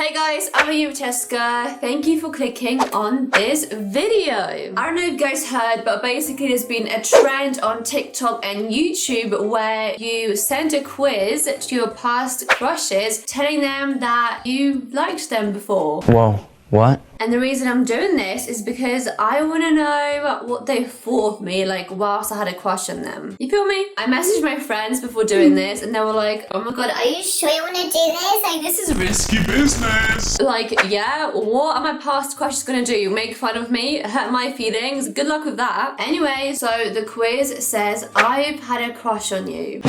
Hey guys, I'm ilyyyy. Thank you for clicking on this video. I don't know if you guys heard, but basically there's been a trend on TikTok and YouTube where you send a quiz to your past crushes telling them that you liked them before. Whoa, what? And the reason I'm doing this is because I want to know what they thought of me, like, whilst I had a crush on them. You feel me? I messaged my friends before doing this, and they were like, oh my god, are you sure you want to do this? Like, this is risky business. Like, yeah, what are my past crushes gonna do? Make fun of me? Hurt my feelings? Good luck with that. Anyway, so the quiz says, I've had a crush on you.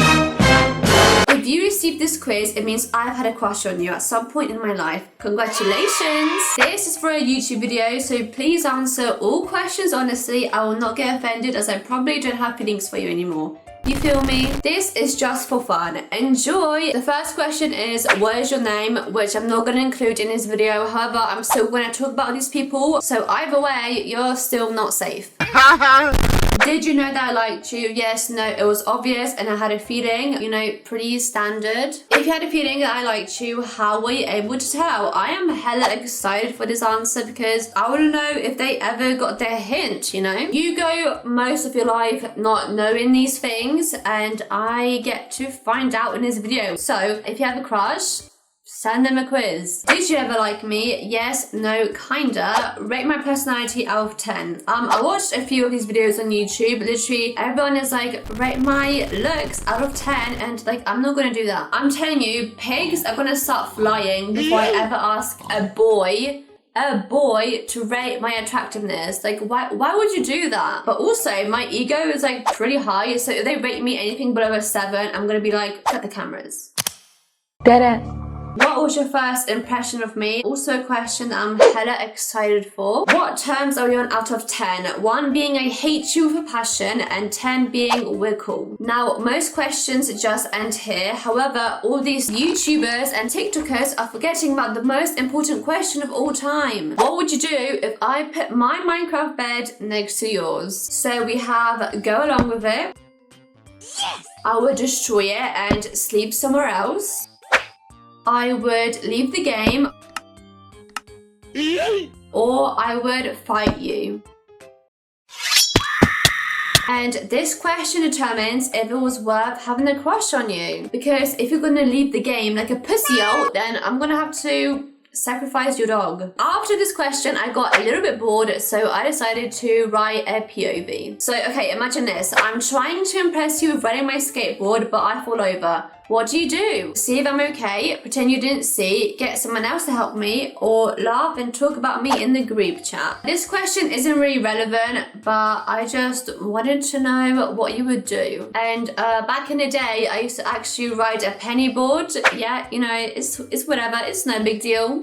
If you received this quiz, it means I've had a crush on you at some point in my life. Congratulations! This is for a YouTube video, so please answer all questions honestly. I will not get offended as I probably don't have feelings for you anymore. You feel me? This is just for fun. Enjoy! The first question is, what is your name? Which I'm not going to include in this video. However, I'm still going to talk about these people. So either way, you're still not safe. Did you know that I liked you? Yes, no, it was obvious and I had a feeling, you know, pretty standard. If you had a feeling that I liked you, how were you able to tell? I am hella excited for this answer because I want to know if they ever got their hint, you know? You go most of your life not knowing these things and I get to find out in this video. So, if you have a crush, send them a quiz. Did you ever like me? Yes, no, kinda. Rate my personality out of 10. I watched a few of these videos on YouTube. Literally, everyone is like, rate my looks out of 10, and like, I'm not gonna do that. I'm telling you, pigs are gonna start flying before I ever ask a boy to rate my attractiveness. Like, why would you do that? But also, my ego is like pretty high, so if they rate me anything below a 7, I'm gonna be like, cut the cameras. Deadass. What was your first impression of me? Also a question that I'm hella excited for. What terms are we on out of 10? 1 being I hate you with a passion and 10 being we're cool. Now, most questions just end here. However, all these YouTubers and TikTokers are forgetting about the most important question of all time. What would you do if I put my Minecraft bed next to yours? So we have go along with it. Yes! I would destroy it and sleep somewhere else. I would leave the game, or I would fight you. And this question determines if it was worth having a crush on you. Because if you're gonna leave the game like a pussy-o, then I'm gonna have to sacrifice your dog. After this question, I got a little bit bored, so I decided to write a POV. So, okay, imagine this. I'm trying to impress you with riding my skateboard, but I fall over. What do you do? See if I'm okay, pretend you didn't see, get someone else to help me, or laugh and talk about me in the group chat. This question isn't really relevant, but I just wanted to know what you would do. And back in the day, I used to actually ride a penny board. Yeah, you know, it's whatever, it's no big deal.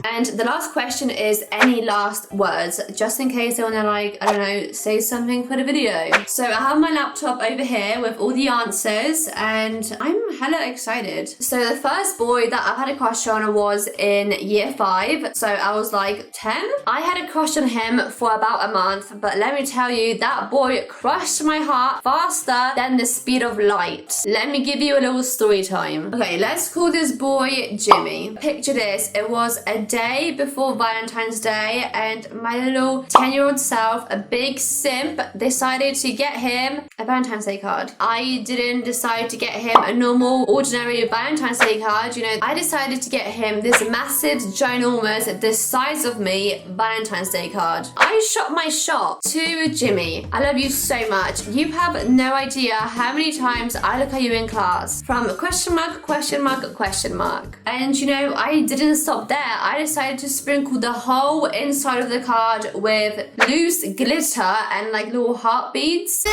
And the last question is any last words, just in case they want to, like, I don't know, say something for the video. So I have my laptop over here with all the answers and I'm hella excited. So the first boy that I've had a crush on was in year 5. So I was like 10. I had a crush on him for about a month, but let me tell you, that boy crushed my heart faster than the speed of light. Let me give you a little story time. Okay, let's call this boy Jimmy. Picture this, it was a day before Valentine's Day and my little 10-year-old self, a big simp, decided to get him a Valentine's Day card. I didn't decide to get him a normal, ordinary Valentine's Day card. You know, I decided to get him this massive, ginormous, the size of me, Valentine's Day card. I shot my shot to Jimmy. I love you so much. You have no idea how many times I look at you in class. From question mark, question mark, question mark. And you know, I didn't stop there. I decided to sprinkle the whole inside of the card with loose glitter and like little heartbeats.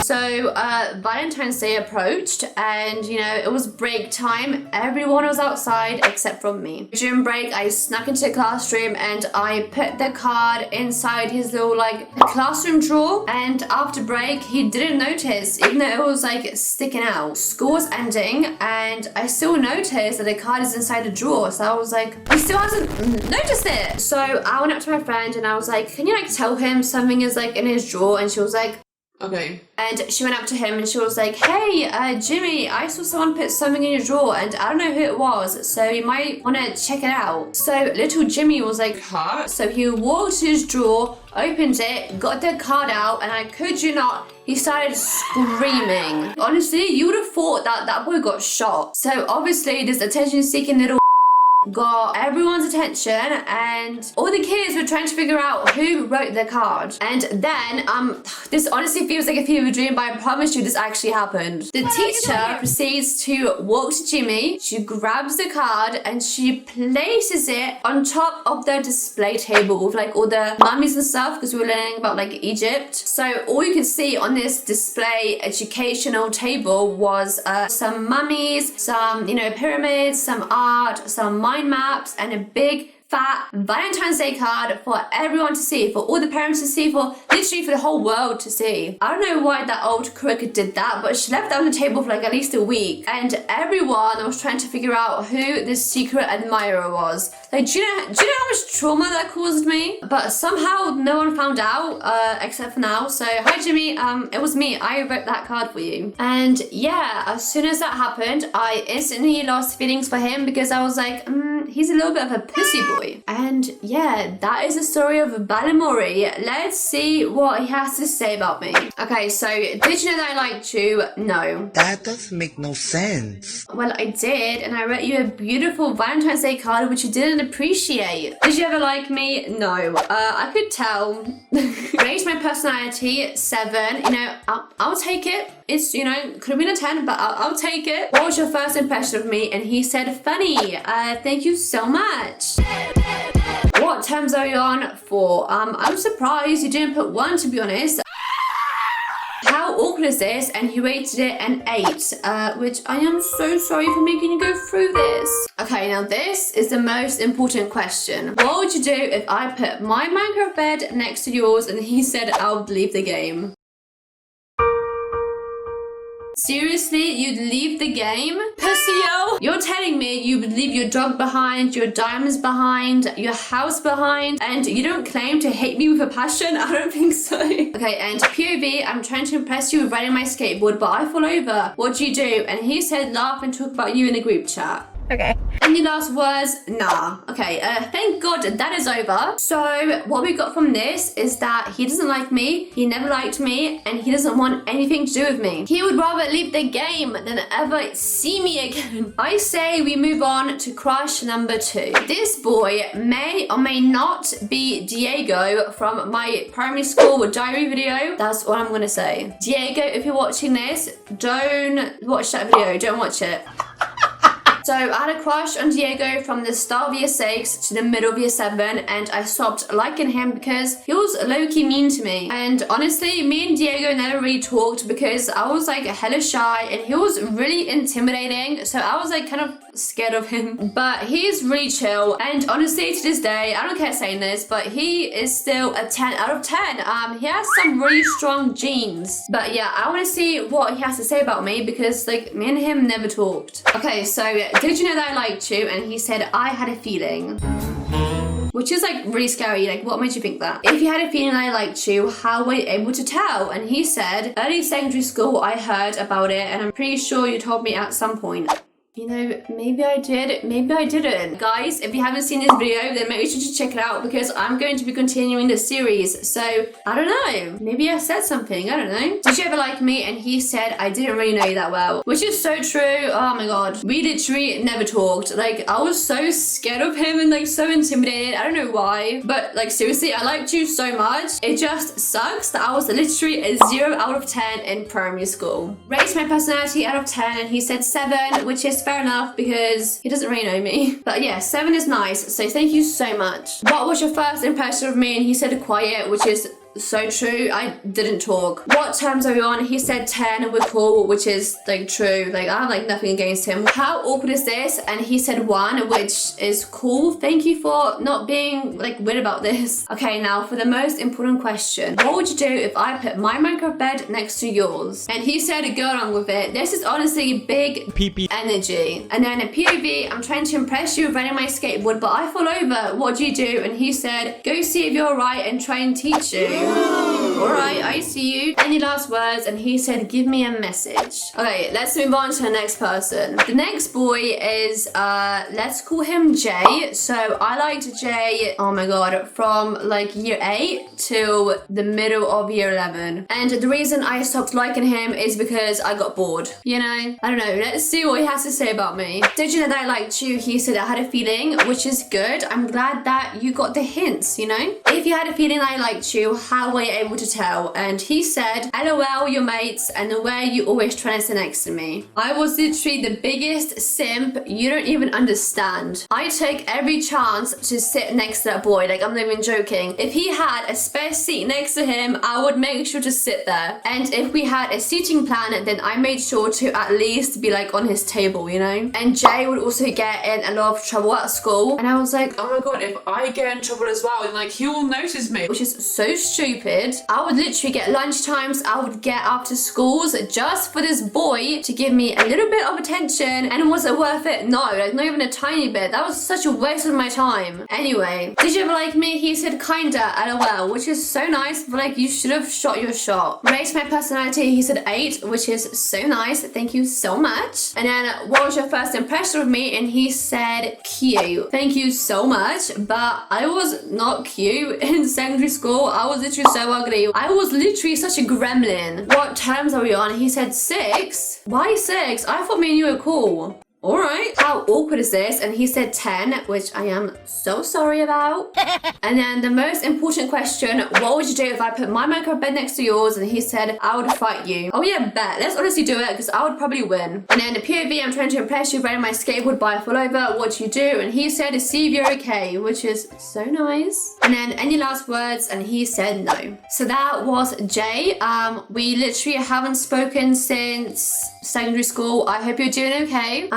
So Valentine's Day approached and, you know, it was break time. Everyone was outside except from me. During break, I snuck into the classroom and I put the card inside his little, like, classroom drawer. And after break, he didn't notice, even though it was, like, sticking out. School was ending and I still noticed that the card is inside the drawer. So I was like, he still hasn't noticed it. So I went up to my friend and I was like, can you, like, tell him something is, like, in his drawer? And she was like, Okay. And she went up to him and she was like, hey, Jimmy, I saw someone put something in your drawer and I don't know who it was, so you might want to check it out. So little Jimmy was like, Huh? So he walked to his drawer, opened it, got the card out, and I kid you not, he started screaming. Honestly, you would have thought that that boy got shot. So obviously this attention-seeking little got everyone's attention and all the kids were trying to figure out who wrote the card. And then this honestly feels like a fever dream, but I promise you this actually happened. The teacher proceeds to walk to Jimmy, she grabs the card and she places it on top of the display table with like all the mummies and stuff, because we were learning about like Egypt. So all you could see on this display educational table was some mummies, some pyramids, some art, some mind maps, and a big fat Valentine's Day card for everyone to see, for all the parents to see, for literally for the whole world to see. I don't know why that old crook did that, but she left that on the table for like at least a week, and everyone was trying to figure out who this secret admirer was. Like, do you know how much trauma that caused me? But somehow no one found out, except for now. So hi Jimmy, it was me. I wrote that card for you. And yeah, as soon as that happened, I instantly lost feelings for him because I was like, he's a little bit of a pussy boy. And yeah, that is the story of Balamori. Let's see what he has to say about me. Okay, so did you know that I liked you? No. That doesn't make no sense. Well, I did, and I wrote you a beautiful Valentine's Day card which you didn't appreciate. Did you ever like me? No. I could tell. Raised my personality 7. I'll take it. It's, could have been a 10, but I'll take it. What was your first impression of me? And he said, funny. Thank you so much. What terms are you on 4? I'm surprised you didn't put 1, to be honest. How awkward is this? And he rated it an 8, which I am so sorry for making you go through this. Okay, now this is the most important question. What would you do if I put my Minecraft bed next to yours and he said I would leave the game? Seriously, you'd leave the game? Pussy-o! You're telling me you would leave your dog behind, your diamonds behind, your house behind, and you don't claim to hate me with a passion? I don't think so. Okay, and POV, I'm trying to impress you with riding my skateboard, but I fall over. What do you do? And he said laugh and talk about you in the group chat. Okay. Any last words? Nah. Okay, thank God that is over. So what we got from this is that he doesn't like me, he never liked me, and he doesn't want anything to do with me. He would rather leave the game than ever see me again. I say we move on to crush number 2. This boy may or may not be Diego from my primary school diary video. That's all I'm gonna say. Diego, if you're watching this, don't watch that video, don't watch it. So I had a crush on Diego from the start of year 6 to the middle of year 7, and I stopped liking him because he was low-key mean to me. And honestly, me and Diego never really talked because I was like hella shy and he was really intimidating, so I was like kind of scared of him. But he's really chill, and honestly to this day, I don't care saying this, but he is still a 10 out of 10. He has some really strong genes. But yeah, I want to see what he has to say about me because like me and him never talked. Okay, so did you know that I liked you? And he said I had a feeling. Which is like really scary. Like, what made you think that? If you had a feeling I liked you, how were you able to tell? And he said, early secondary school, I heard about it, and I'm pretty sure you told me at some point. Maybe I did, maybe I didn't. Guys, if you haven't seen this video, then make sure to check it out because I'm going to be continuing the series. So, I don't know. Maybe I said something, I don't know. Did you ever like me? And he said, I didn't really know you that well. Which is so true. Oh my god. We literally never talked. Like, I was so scared of him and like so intimidated. I don't know why. But like, seriously, I liked you so much. It just sucks that I was literally a 0 out of 10 in primary school. Raised my personality out of 10 and he said 7, which is fair enough because he doesn't really know me. But yeah, 7 is nice, so thank you so much. What was your first impression of me? And he said quiet, which is so true. I didn't talk. What terms are we on? He said 10, we're cool, which is like true. Like, I have like nothing against him. How awkward is this? And he said 1, which is cool. Thank you for not being like weird about this. Okay, now for the most important question. What would you do if I put my Minecraft bed next to yours? And he said go along with it. This is honestly big PP energy. And then a POV, I'm trying to impress you riding my skateboard, but I fall over. What do you do? And he said, go see if you're alright and try and teach you. Alright, I see you. Any last words? And he said, give me a message. Okay, let's move on to the next person. The next boy is, let's call him Jay. So I liked Jay, oh my god, from like year 8 till the middle of year 11. And the reason I stopped liking him is because I got bored. You know? I don't know. Let's see what he has to say about me. Did you know that I liked you? He said I had a feeling, which is good. I'm glad that you got the hints, you know? If you had a feeling I liked you, how were you able to tell? And he said, LOL, your mates, and where you always trying to sit next to me. I was literally the biggest simp you don't even understand. I took every chance to sit next to that boy, like I'm not even joking. If he had a spare seat next to him, I would make sure to sit there. And if we had a seating plan, then I made sure to at least be like on his table, you know? And Jay would also get in a lot of trouble at school. And I was like, oh my god, if I get in trouble as well, then like he will notice me. Which is so stupid. I would literally get lunch times, I would get after schools just for this boy to give me a little bit of attention. And was it worth it? No, like not even a tiny bit. That was such a waste of my time. Anyway, did you ever like me? He said kinda, LOL, which is so nice, but like you should have shot your shot. Rate my personality, he said 8, which is so nice. Thank you so much. And then what was your first impression of me? And he said cute. Thank you so much, but I was not cute in secondary school. I was literally so ugly. I was literally such a gremlin. What terms are we on? He said 6. Why 6? I thought me and you were cool. Alright, how awkward is this? And he said 10, which I am so sorry about. And then the most important question, what would you do if I put my makeup bed next to yours? And he said, I would fight you. Oh yeah, bet. Let's honestly do it because I would probably win. And then the POV, I'm trying to impress you, riding my skateboard by a over. What do you do? And he said, see if you're okay, which is so nice. And then any last words? And he said no. So that was Jay. We literally haven't spoken since secondary school. I hope you're doing okay.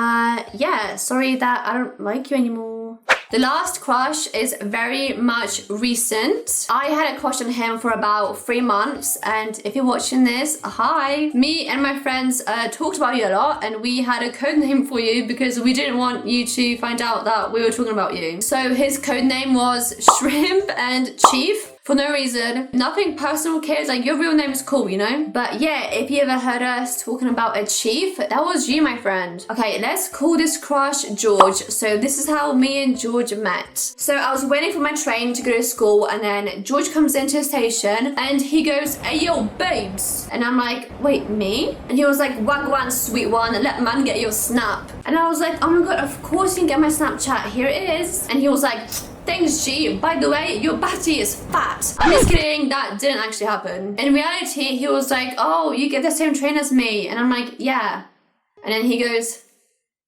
Yeah, sorry that I don't like you anymore. The last crush is very much recent. I had a crush on him for about 3 months, and if you're watching this, hi. Me and my friends talked about you a lot, and we had a code name for you because we didn't want you to find out that we were talking about you. So his code name was Shrimp and Chief. For no reason. Nothing personal, kids. Like, your real name is cool, you know? But yeah, if you ever heard us talking about a chief, that was you, my friend. Okay, let's call this crush George. So this is how me and George met. So I was waiting for my train to go to school, and then George comes into the station and he goes, hey yo, babes. And I'm like, wait, me? And he was like, wagwan, sweet one, let man get your snap. And I was like, oh my god, of course you can get my Snapchat. Here it is. And he was like, thanks, G. By the way, your batty is fat. I'm just kidding. That didn't actually happen. In reality, he was like, oh, you get the same train as me. And I'm like, yeah. And then he goes,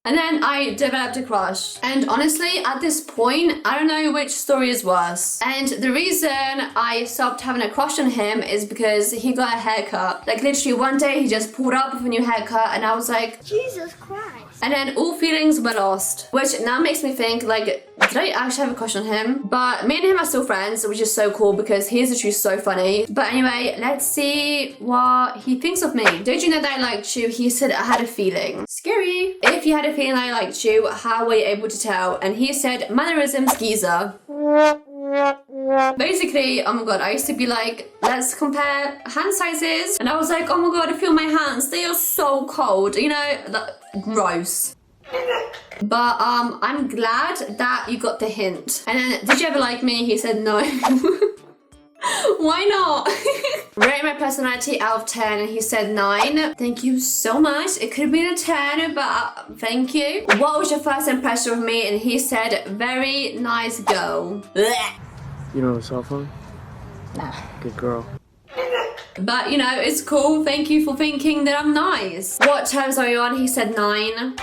and then I developed a crush. And honestly, at this point, I don't know which story is worse. And the reason I stopped having a crush on him is because he got a haircut. Like literally one day he just pulled up with a new haircut and I was like, Jesus Christ. And then all feelings were lost. Which now makes me think, like, did I actually have a crush on him? But me and him are still friends, which is so cool because he's literally so funny. But anyway, let's see what he thinks of me. Don't you know that I liked you? He said I had a feeling. Scary. If you had a feeling I liked you, how were you able to tell? And he said, mannerisms, geezer. Basically, oh my god, I used to be like, let's compare hand sizes. And I was like, oh my god, I feel my hands. They are so cold. You know, gross. But I'm glad that you got the hint. And then, did you ever like me? He said no. Why not? Rate my personality out of 10 and he said 9. Thank you so much. It could have been a 10, but thank you. What was your first impression of me? And he said, very nice girl. Blech. You don't have a cell phone? Nah. Good girl. But you know, it's cool. Thank you for thinking that I'm nice. What terms are you on? He said 9.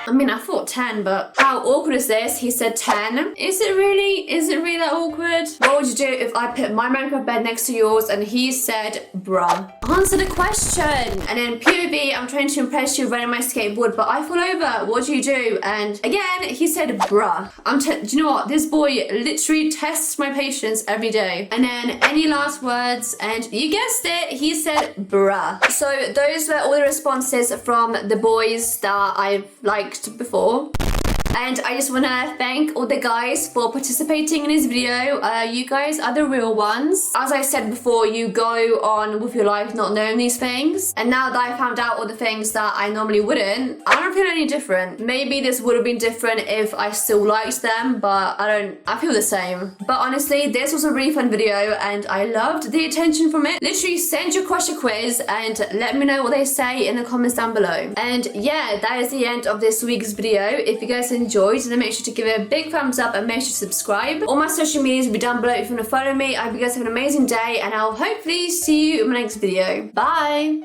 I mean, I thought 10, but how awkward is this? He said 10. Is it really that awkward? What would you do if I put my makeup bed next to yours? And he said, bruh. Answer the question. And then POV, I'm trying to impress you riding my skateboard, but I fall over. What do you do? And again, he said, bruh. Do you know what? This boy literally tests my patience every day. And then any last words? And you guessed it, he said, bruh. So those were all the responses from the boys that I've liked before. And I just want to thank all the guys for participating in this video. You guys are the real ones. As I said before, you go on with your life not knowing these things. And now that I found out all the things that I normally wouldn't, I don't feel any different. Maybe this would have been different if I still liked them, but I feel the same. But honestly, this was a really fun video and I loved the attention from it. Literally send your crush a quiz and let me know what they say in the comments down below. And yeah, that is the end of this week's video. If you guys enjoyed, then make sure to give it a big thumbs up and make sure to subscribe. All my social medias will be down below if you want to follow me. I hope you guys have an amazing day and I'll hopefully see you in my next video. Bye!